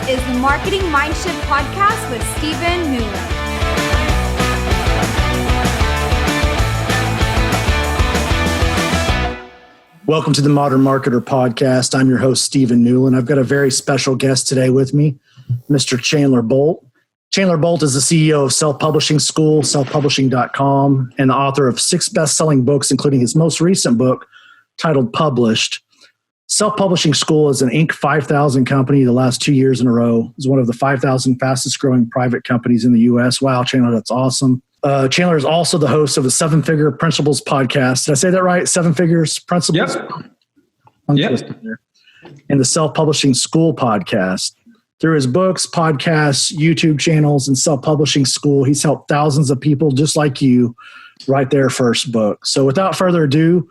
is the Marketing Mindshift podcast with Stephen Mueller. Welcome to the Modern Marketer podcast. I'm your host, Stephen Newland. I've got a very special guest today with me, Mr. Chandler Bolt. Chandler Bolt is the CEO of Self-Publishing School, selfpublishing.com, and the author of 6 best-selling books, including his most recent book titled Published. Self-Publishing School is an Inc. 5000 company the last 2 years in a row. It's one of the 5,000 fastest growing private companies in the U.S. Wow, Chandler, that's awesome. Chandler is also the host of the 7-Figure Principles podcast. Did I say that right? 7 Figures Principles? Yep. And the Self-Publishing School podcast. Through his books, podcasts, YouTube channels, and Self-Publishing School, he's helped thousands of people just like you write their first book. So without further ado,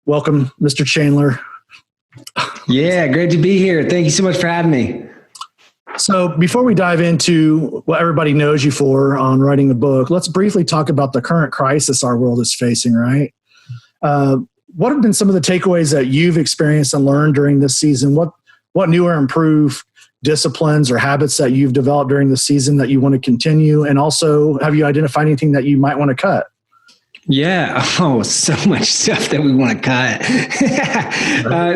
welcome, Mr. Chandler. Yeah, great to be here. Thank you so much for having me. So before we dive into what everybody knows you for on writing a book, let's briefly talk about the current crisis our world is facing, right? What have been some of the takeaways that you've experienced and learned during this season? What new or improved disciplines or habits that you've developed during the season that you want to continue? And also, have you identified anything that you might want to cut? Yeah. Oh, so much stuff that we want to cut.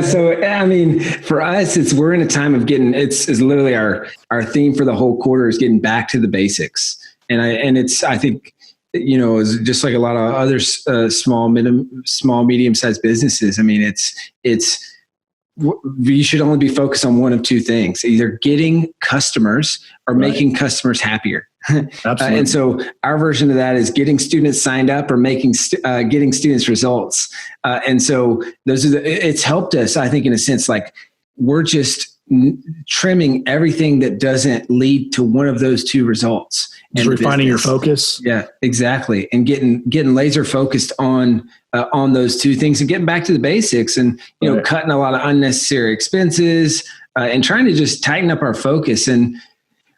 So, I mean, for us, we're in a time of it's literally our theme for the whole quarter is getting back to the basics. And I think, is just like a lot of other small, medium-sized businesses. I mean, you should only be focused on one of two things, either getting customers or making customers happier. Absolutely. And so our version of that is getting students signed up or getting students results. And so it's helped us, I think, in a sense, like we're just trimming everything that doesn't lead to one of those two results. Just refining your focus. Yeah, exactly. And getting laser focused on those two things and getting back to the basics and, cutting a lot of unnecessary expenses and trying to just tighten up our focus. And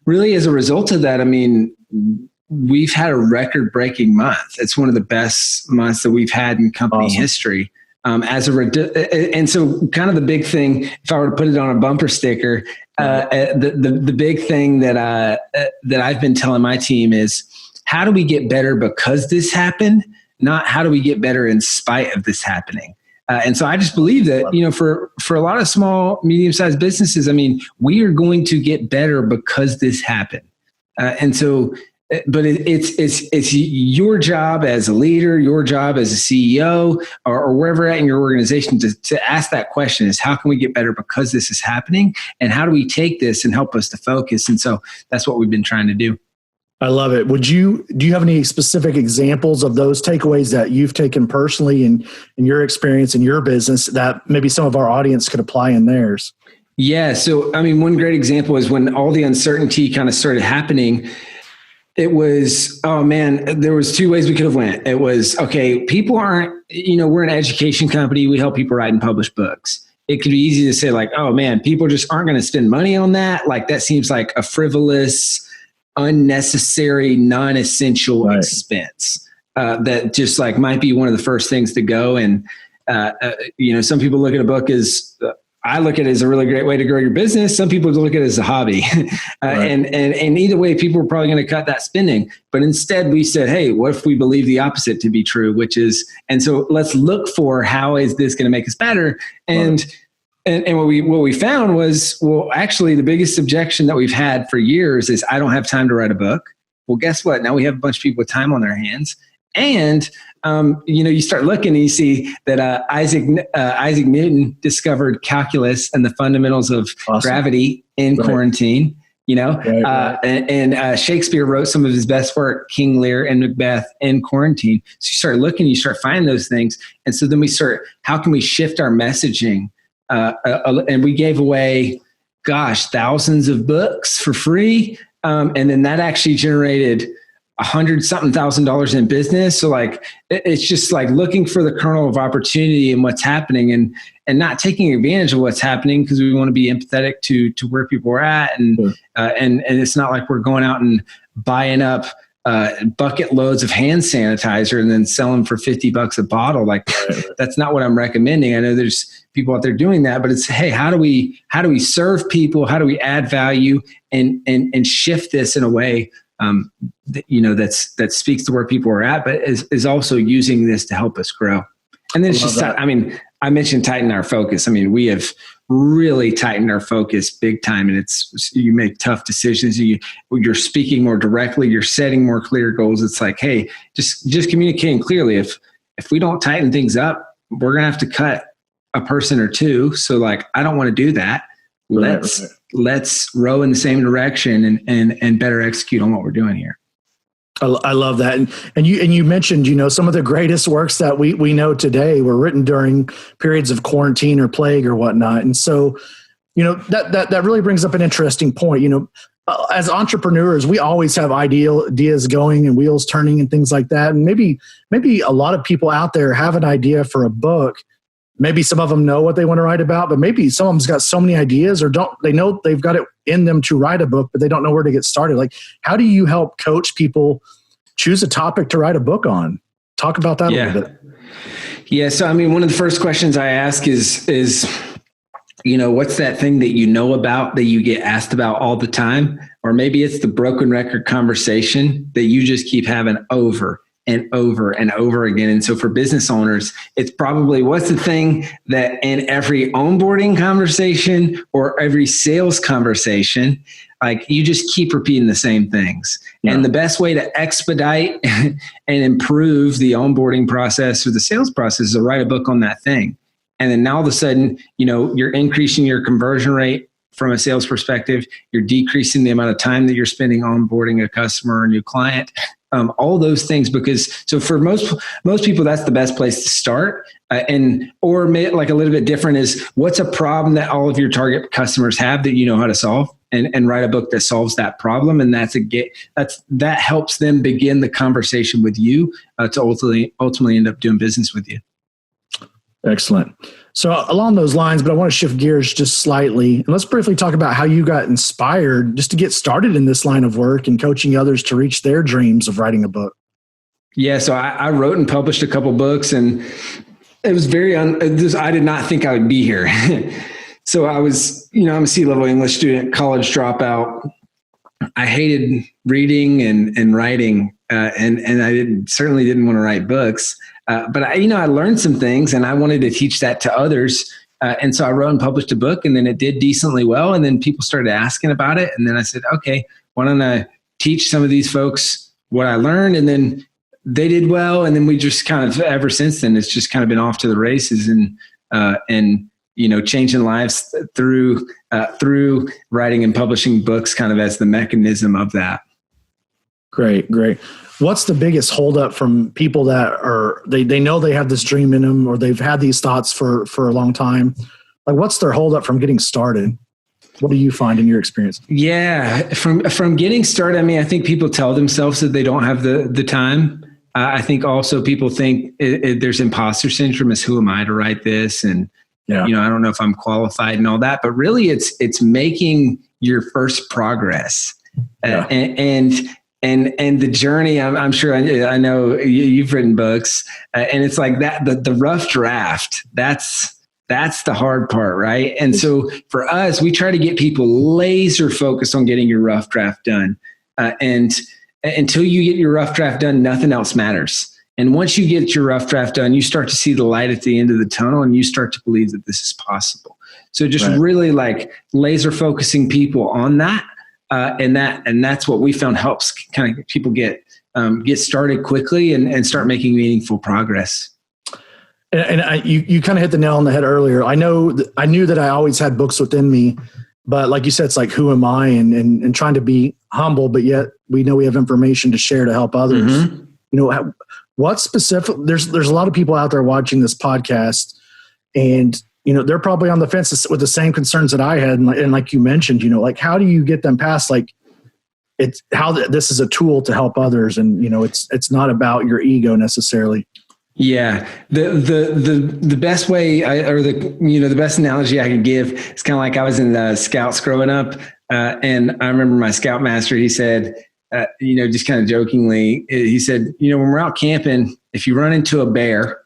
really, as a result of that, I mean, we've had a record-breaking month. It's one of the best months that we've had in company history. And so kind of the big thing, if I were to put it on a bumper sticker, the big thing that I've been telling my team is, how do we get better because this happened? Not how do we get better in spite of this happening? And so I just believe that, for a lot of small, medium-sized businesses, I mean, we are going to get better because this happened. And so, but it's your job as a leader, your job as a CEO, or wherever at in your organization to ask that question is, how can we get better because this is happening? And how do we take this and help us to focus? And so that's what we've been trying to do. I love it. Do you have any specific examples of those takeaways that you've taken personally in your experience in your business that maybe some of our audience could apply in theirs? Yeah. So, I mean, one great example is when all the uncertainty kind of started happening, it was, oh man, there was 2 ways we could have went. It was, okay, people aren't, we're an education company. We help people write and publish books. It could be easy to say like, oh man, people just aren't going to spend money on that. Like that seems like a frivolous, unnecessary, non-essential expense that just like might be one of the first things to go. And, some people look at a book as, I look at it as a really great way to grow your business. Some people look at it as a hobby. And either way, people are probably going to cut that spending. But instead we said, hey, what if we believe the opposite to be true, and so let's look for how is this going to make us better? And what we found was, well, actually the biggest objection that we've had for years is I don't have time to write a book. Well, guess what? Now we have a bunch of people with time on their hands. And, you start looking and you see that Isaac Newton discovered calculus and the fundamentals of gravity in quarantine, and Shakespeare wrote some of his best work, King Lear and Macbeth, in quarantine. So you start looking, you start finding those things. And so then how can we shift our messaging? And we gave away, thousands of books for free. And then that actually generated $100,000 in business. So like, it's just like looking for the kernel of opportunity and what's happening and not taking advantage of what's happening because we want to be empathetic to where people are at. And it's not like we're going out and buying up bucket loads of hand sanitizer and then sell them for $50 a bottle. Like that's not what I'm recommending. I know there's people out there doing that, but it's, hey, how do we serve people? How do we add value and shift this in a way that speaks to where people are at, but is also using this to help us grow. And then it's just, I mentioned tighten our focus. I mean, we have really tightened our focus big time, and you make tough decisions. You're speaking more directly. You're setting more clear goals. It's like, hey, just communicating clearly. If we don't tighten things up, we're going to have to cut a person or two. So like, I don't want to do that. Let's row in the same direction and better execute on what we're doing here. I love that. And you mentioned, some of the greatest works that we know today were written during periods of quarantine or plague or whatnot. And so, that really brings up an interesting point. As entrepreneurs, we always have ideas going and wheels turning and things like that. And maybe a lot of people out there have an idea for a book. Maybe some of them know what they want to write about, but maybe some of them's got so many ideas they know they've got it in them to write a book, but they don't know where to get started. Like, how do you help coach people choose a topic to write a book on? Talk about that a little bit. Yeah. So, one of the first questions I ask is, what's that thing that you know about that you get asked about all the time? Or maybe it's the broken record conversation that you just keep having over and over and over again. And so for business owners, it's probably what's the thing that in every onboarding conversation or every sales conversation, like you just keep repeating the same things. Yeah. And the best way to expedite and improve the onboarding process or the sales process is to write a book on that thing. And then now all of a sudden, you're increasing your conversion rate from a sales perspective. You're decreasing the amount of time that you're spending onboarding a customer or a new client. All those things, so for most people, that's the best place to start. Or like a little bit different is what's a problem that all of your target customers have that you know how to solve, and write a book that solves that problem. And that helps them begin the conversation with you to ultimately end up doing business with you. Excellent. So along those lines, but I want to shift gears just slightly, and let's briefly talk about how you got inspired just to get started in this line of work and coaching others to reach their dreams of writing a book. Yeah. So I wrote and published a couple books, and it was I did not think I would be here. So I was, I'm a C-level English student, college dropout. I hated reading and writing, and I certainly didn't want to write books. But I learned some things, and I wanted to teach that to others. And so I wrote and published a book, and then it did decently well. And then people started asking about it. And then I said, okay, why don't I teach some of these folks what I learned? And then they did well. And then we just kind of, ever since then, it's just kind of been off to the races and changing lives through writing and publishing books kind of as the mechanism of that. Great. What's the biggest holdup from people that they know they have this dream in them, or they've had these thoughts for a long time? Like, what's their holdup from getting started? What do you find in your experience? Yeah, from getting started, I think people tell themselves that they don't have the time. I think also people think there's imposter syndrome as who am I to write this? And, I don't know if I'm qualified and all that, but really it's making your first progress. Yeah. And the journey, I'm sure I know you've written books, and it's like that, the rough draft, that's the hard part, right? And so for us, we try to get people laser focused on getting your rough draft done. And until you get your rough draft done, nothing else matters. And once you get your rough draft done, you start to see the light at the end of the tunnel, and you start to believe that this is possible. So just really like laser focusing people on that. And that's what we found helps kind of people get started quickly and start making meaningful progress. And you kind of hit the nail on the head earlier. I knew that I always had books within me, but like you said, it's like, who am I? And trying to be humble, but yet we know we have information to share to help others. Mm-hmm. What specific? There's a lot of people out there watching this podcast, and they're probably on the fence with the same concerns that I had. And like you mentioned, like, how do you get them past, like, it's how this is a tool to help others. And, it's not about your ego necessarily. Yeah. The best way the best analogy I could give is kind of like I was in the Scouts growing up. And I remember my Scoutmaster, he said, just kind of jokingly, he said, when we're out camping, if you run into a bear,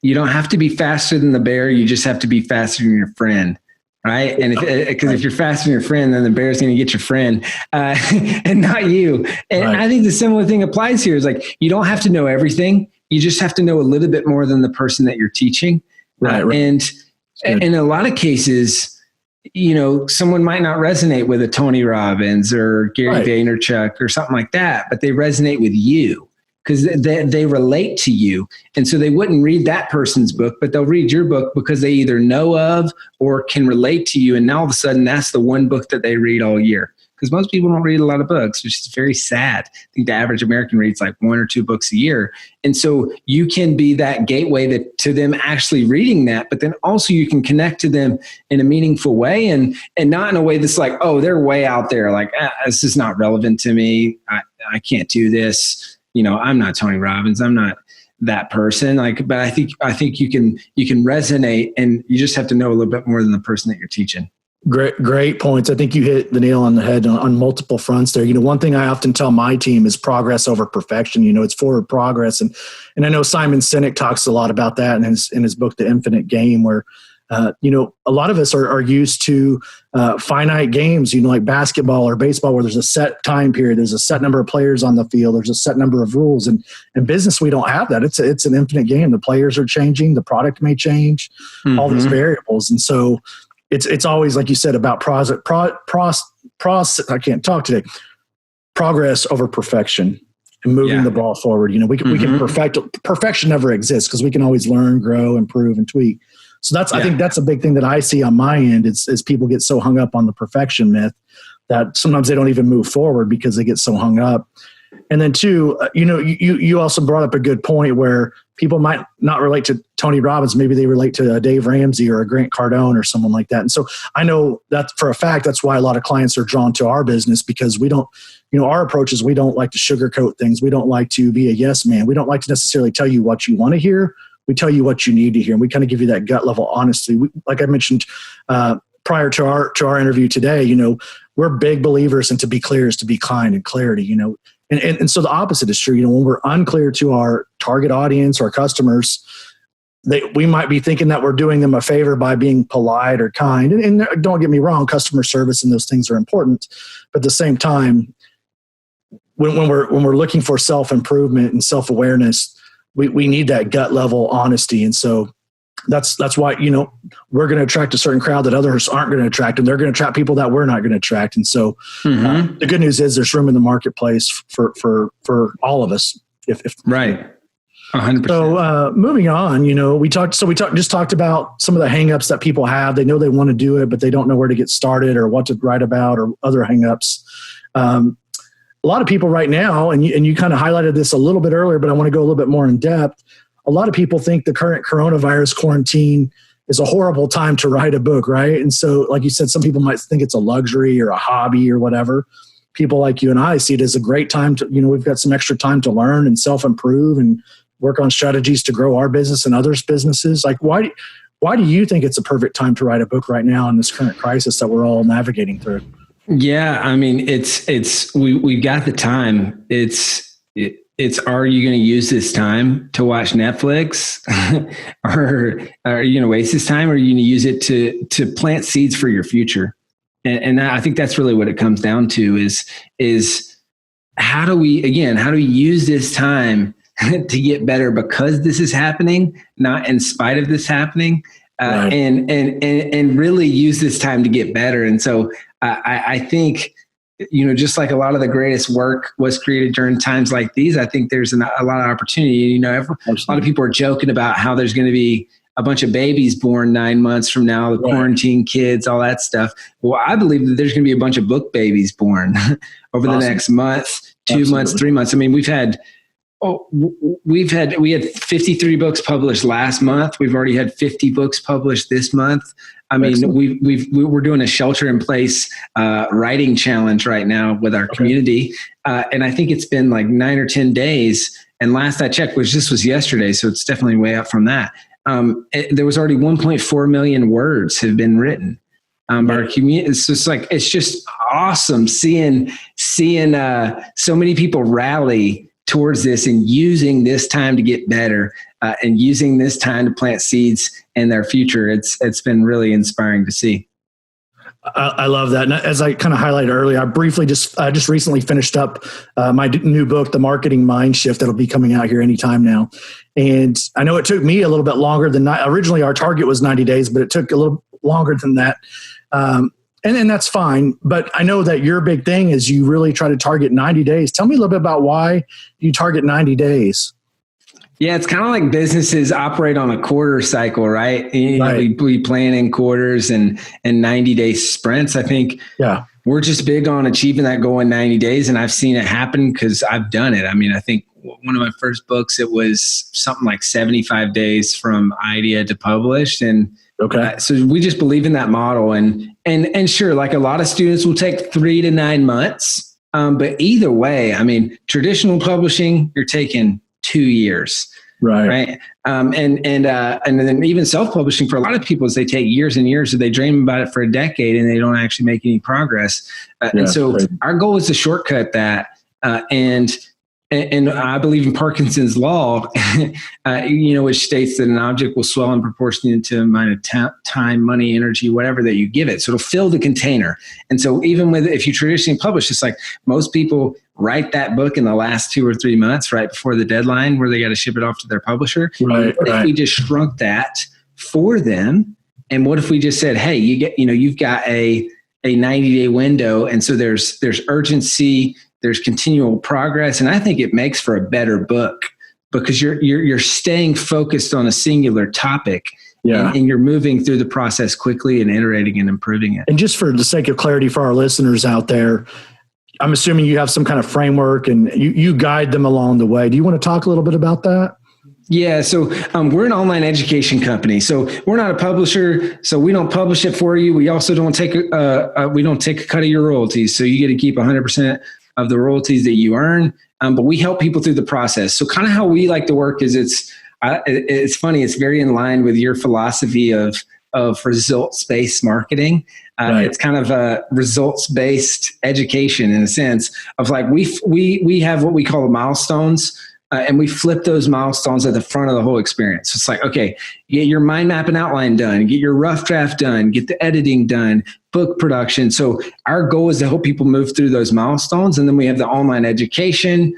you don't have to be faster than the bear. You just have to be faster than your friend. Right. And if you're faster than your friend, then the bear's going to get your friend and not you. And right. I think the similar thing applies here is like, you don't have to know everything. You just have to know a little bit more than the person that you're teaching. Right. And in a lot of cases, someone might not resonate with a Tony Robbins or Gary Vaynerchuk or something like that, but they resonate with you because they relate to you. And so they wouldn't read that person's book, but they'll read your book because they either know of or can relate to you. And now all of a sudden, that's the one book that they read all year. Because most people don't read a lot of books, which is very sad. I think the average American reads like 1 or 2 books a year. And so you can be that gateway to them actually reading that, but then also you can connect to them in a meaningful way and not in a way that's like, oh, they're way out there. Like, this is not relevant to me. I can't do this. I'm not Tony Robbins. I'm not that person. But I think you can resonate, and you just have to know a little bit more than the person that you're teaching. Great points. I think you hit the nail on the head on multiple fronts there. One thing I often tell my team is progress over perfection. It's forward progress. And I know Simon Sinek talks a lot about that in his book, The Infinite Game, where, a lot of us are used to finite games, like basketball or baseball, where there's a set time period, there's a set number of players on the field, there's a set number of rules. And in business, we don't have that. It's an infinite game. The players are changing, the product may change, all these variables. And so it's always, like you said, about I can't talk today. Progress over perfection and moving the ball forward. We can perfection never exists because we can always learn, grow, improve, and tweak. So I think that's a big thing that I see on my end is people get so hung up on the perfection myth that sometimes they don't even move forward because they get so hung up. And then two, you also brought up a good point where people might not relate to Tony Robbins. Maybe they relate to a Dave Ramsey or a Grant Cardone or someone like that. And so I know that for a fact, that's why a lot of clients are drawn to our business, because we don't, our approach is we don't like to sugarcoat things. We don't like to be a yes man. We don't like to necessarily tell you what you want to hear. We tell you what you need to hear. And we kind of give you that gut level honesty. Like I mentioned prior to our interview today, we're big believers in to be clear is to be kind, and clarity, And so the opposite is true. When we're unclear to our target audience or customers, we might be thinking that we're doing them a favor by being polite or kind. And don't get me wrong, customer service and those things are important. But at the same time, when we're looking for self-improvement and self-awareness, we need that gut level honesty. And so that's why, we're going to attract a certain crowd that others aren't going to attract, and they're going to attract people that we're not going to attract. And so the good news is there's room in the marketplace for all of us. If right. 100%. So moving on, we talked about some of the hangups that people have. They know they want to do it, but they don't know where to get started or what to write about or other hangups. A lot of people right now, and you kind of highlighted this a little bit earlier, but I want to go a little bit more in depth. A lot of people think the current coronavirus quarantine is a horrible time to write a book, right? And so, like you said, some people might think it's a luxury or a hobby or whatever. People like you and I see it as a great time to, we've got some extra time to learn and self-improve and work on strategies to grow our business and others' businesses. Like, why do you think it's a perfect time to write a book right now in this current crisis that we're all navigating through? Yeah, I mean, we've got the time. It's are you going to use this time to watch Netflix or are you going to waste this time, or are you going to use it to plant seeds for your future? And I think that's really what it comes down to is how do we use this time to get better because this is happening, not in spite of this happening, right. and really use this time to get better. And so I think, just like a lot of the greatest work was created during times like these, I think there's a lot of opportunity. A lot of people are joking about how there's going to be a bunch of babies born 9 months from now, the quarantine kids, all that stuff. Well, I believe that there's going to be a bunch of book babies born over the next month, 2 months, 3 months. I mean, we had 53 books published last month. We've already had 50 books published this month. I mean, we're doing a shelter in place writing challenge right now with our community. And I think it's been like 9 or 10 days. And last I checked, this was yesterday, so it's definitely way up from that. There was already 1.4 million words have been written. Our community, it's just like, it's just awesome seeing so many people rally towards this and using this time to get better, and using this time to plant seeds in their future. It's been really inspiring to see. I love that. And as I kind of highlighted earlier, I just recently finished up my new book, The Marketing Mindshift, that'll be coming out here anytime now. And I know it took me a little bit longer than originally our target was 90 days, but it took a little longer than that. And that's fine. But I know that your big thing is you really try to target 90 days. Tell me a little bit about why you target 90 days. Yeah, it's kind of like businesses operate on a quarter cycle, right? We plan in quarters and 90-day sprints. I think we're just big on achieving that goal in 90 days. And I've seen it happen because I've done it. I mean, I think one of my first books, it was something like 75 days from idea to published. And so we just believe in that model. And sure, like a lot of students will take 3 to 9 months. But either way, I mean, traditional publishing, you're taking 2 years. Right. And then even self-publishing for a lot of people is they take years and years, so they dream about it for a decade and they don't actually make any progress. And so our goal is to shortcut that. And I believe in Parkinson's law, which states that an object will swell in proportion to the amount of time, money, energy, whatever that you give it. So it'll fill the container. And so even if you traditionally publish, it's like most people write that book in the last 2 or 3 months, right before the deadline where they got to ship it off to their publisher. What if we just shrunk that for them? And what if we just said, hey, you've got a 90-day window. And so there's urgency, there's continual progress. And I think it makes for a better book because you're staying focused on a singular topic. And you're moving through the process quickly and iterating and improving it. And just for the sake of clarity for our listeners out there, I'm assuming you have some kind of framework and you guide them along the way. Do you want to talk a little bit about that? Yeah. So we're an online education company. So we're not a publisher. So we don't publish it for you. We also don't take we don't take a cut of your royalties. So you get to keep 100% of the royalties that you earn. But we help people through the process. So kind of how we like to work is it's funny. It's very in line with your philosophy of results-based marketing. It's kind of a results-based education in a sense of like we have what we call the milestones, and we flip those milestones at the front of the whole experience. So it's like, okay, get your mind map and outline done, get your rough draft done, get the editing done, book production. So our goal is to help people move through those milestones. And then we have the online education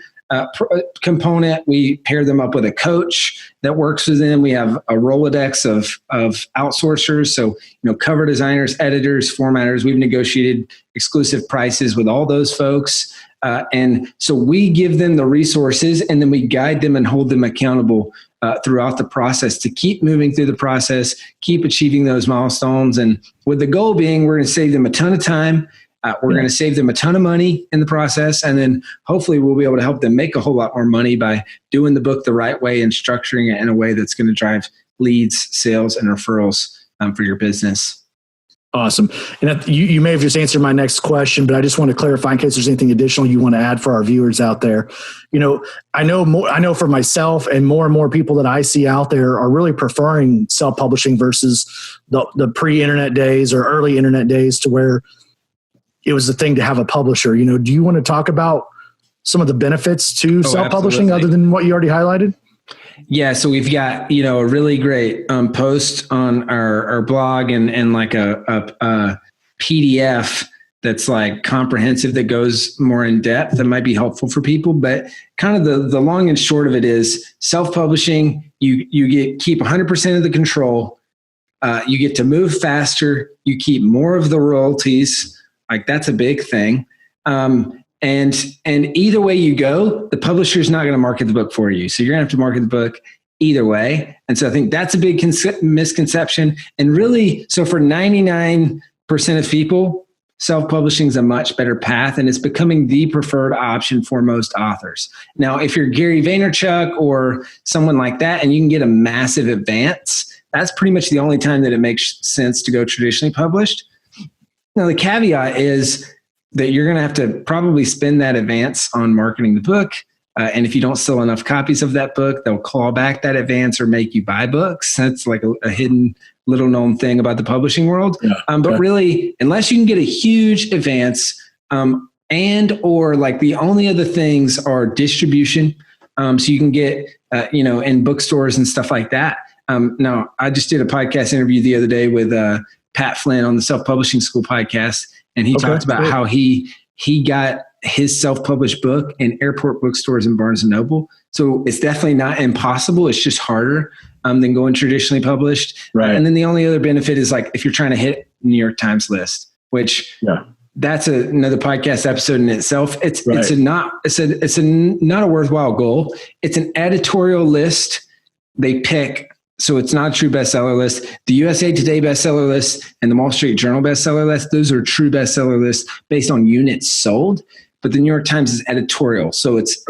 component. We pair them up with a coach that works with them. We have a Rolodex of outsourcers. So, cover designers, editors, formatters. We've negotiated exclusive prices with all those folks. And so we give them the resources and then we guide them and hold them accountable throughout the process to keep moving through the process, keep achieving those milestones. And with the goal being, we're going to save them a ton of time. We're going to save them a ton of money in the process. And then hopefully we'll be able to help them make a whole lot more money by doing the book the right way and structuring it in a way that's going to drive leads, sales, and referrals for your business. Awesome. And you may have just answered my next question, but I just want to clarify in case there's anything additional you want to add for our viewers out there. I know for myself and more people that I see out there are really preferring self-publishing versus the pre-internet days or early internet days to where it was the thing to have a publisher. Do you want to talk about some of the benefits to self-publishing other than what you already highlighted? Yeah. So we've got, a really great post on our blog and like a PDF that's like comprehensive that goes more in depth that might be helpful for people. But kind of the long and short of it is self-publishing, you keep 100% of the control. You get to move faster. You keep more of the royalties. Like that's a big thing. And either way you go, the publisher's not going to market the book for you. So you're going to have to market the book either way. And so I think that's a big misconception. And really, so for 99% of people, self-publishing is a much better path, and it's becoming the preferred option for most authors. Now, if you're Gary Vaynerchuk or someone like that, and you can get a massive advance, that's pretty much the only time that it makes sense to go traditionally published. Now, the caveat is that you're going to have to probably spend that advance on marketing the book. And if you don't sell enough copies of that book, they'll claw back that advance or make you buy books. That's like a hidden, little known thing about the publishing world. But really, unless you can get a huge advance, and or like the only other things are distribution. So you can get, in bookstores and stuff like that. Now, I just did a podcast interview the other day with Pat Flynn on the Self-Publishing School podcast, and he talked about how he got his self-published book in airport bookstores and Barnes & Noble. So it's definitely not impossible. It's just harder than going traditionally published. Right. And then the only other benefit is like if you're trying to hit New York Times list, which that's another podcast episode in itself. It's not a worthwhile goal. It's an editorial list they pick. So it's not a true bestseller list. The USA Today bestseller list and the Wall Street Journal bestseller list, those are true bestseller lists based on units sold. But the New York Times is editorial. So it's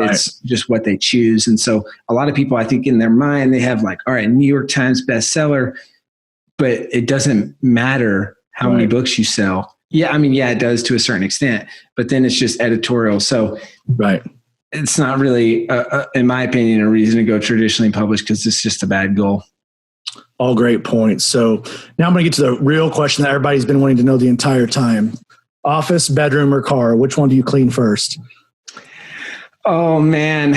just what they choose. And so a lot of people, I think in their mind, they have like, all right, New York Times bestseller, but it doesn't matter how many books you sell. Yeah, I mean, it does to a certain extent, but then it's just editorial. So it's not really, in my opinion, a reason to go traditionally published because it's just a bad goal. All great points. So now I'm going to get to the real question that everybody's been wanting to know the entire time. Office, bedroom, or car? Which one do you clean first? Oh, man.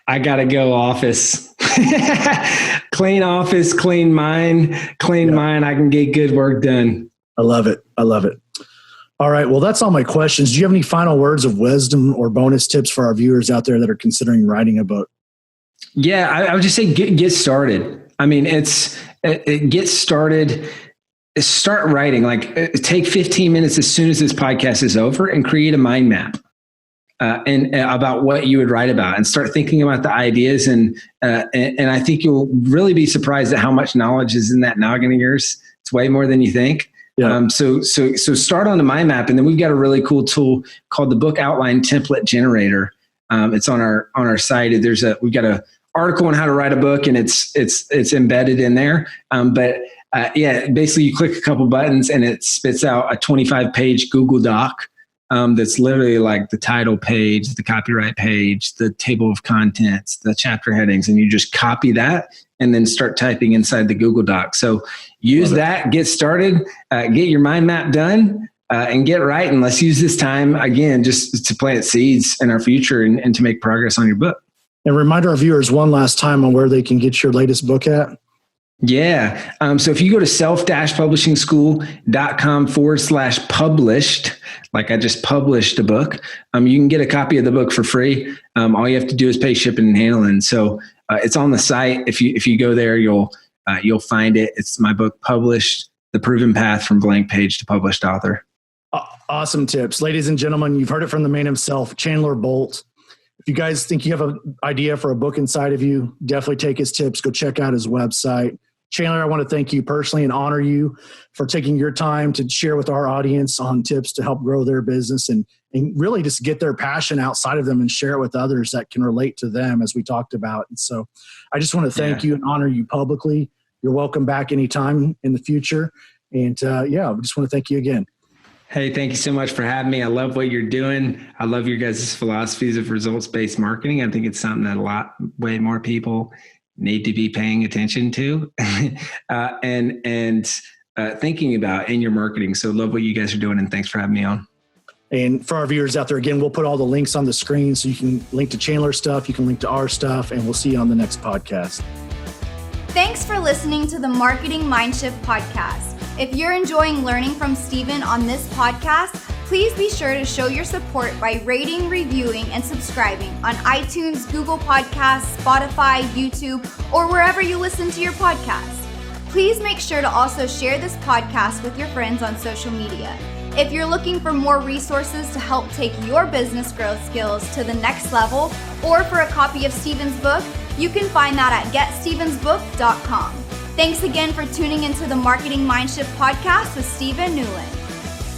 I got to go office. Clean office, clean mind. Mind. I can get good work done. I love it. All right. Well, that's all my questions. Do you have any final words of wisdom or bonus tips for our viewers out there that are considering writing a book? Yeah, I would just say get started. I mean, get started. Start writing. Like take 15 minutes as soon as this podcast is over and create a mind map and about what you would write about, and start thinking about the ideas. And I think you'll really be surprised at how much knowledge is in that noggin of yours. It's way more than you think. Yeah. So start on the mind map, and then we've got a really cool tool called the Book Outline Template Generator. It's on our site. We've got a article on how to write a book, and it's embedded in there. Basically you click a couple buttons and it spits out a 25-page Google Doc that's literally like the title page, the copyright page, the table of contents, the chapter headings, and you just copy that and then start typing inside the Google Doc. So use that, get started, get your mind map done, and get right. And let's use this time again just to plant seeds in our future and to make progress on your book. And remind our viewers one last time on where they can get your latest book at. Yeah. So if you go to self-publishingschool.com/published, like I just published a book, you can get a copy of the book for free. All you have to do is pay shipping and handling. So it's on the site. If you go there, you'll find it. It's my book, Published: The Proven Path from Blank Page to Published Author. Awesome tips. Ladies and gentlemen, you've heard it from the man himself, Chandler Bolt. If you guys think you have an idea for a book inside of you, definitely take his tips. Go check out his website. Chandler, I want to thank you personally and honor you for taking your time to share with our audience on tips to help grow their business and really just get their passion outside of them and share it with others that can relate to them, as we talked about. And so I just want to thank you and honor you publicly. You're welcome back anytime in the future. And we just want to thank you again. Hey, thank you so much for having me. I love what you're doing. I love your guys' philosophies of results-based marketing. I think it's something that way more people need to be paying attention to and thinking about in your marketing. So love what you guys are doing, and thanks for having me on. And for our viewers out there, again, we'll put all the links on the screen so you can link to Chandler's stuff, you can link to our stuff, and we'll see you on the next podcast. Thanks for listening to the Marketing Mindshift podcast. If you're enjoying learning from Steven on this podcast, please be sure to show your support by rating, reviewing, and subscribing on iTunes, Google Podcasts, Spotify, YouTube, or wherever you listen to your podcast. Please make sure to also share this podcast with your friends on social media. If you're looking for more resources to help take your business growth skills to the next level, or for a copy of Steven's book, you can find that at getstevensbook.com. Thanks again for tuning into the Marketing Mindshift podcast with Steven Newland.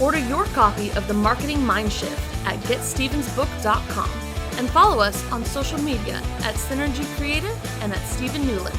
Order your copy of the Marketing Mindshift at getstevensbook.com and follow us on social media at Synergy Creative and at Steven Newland.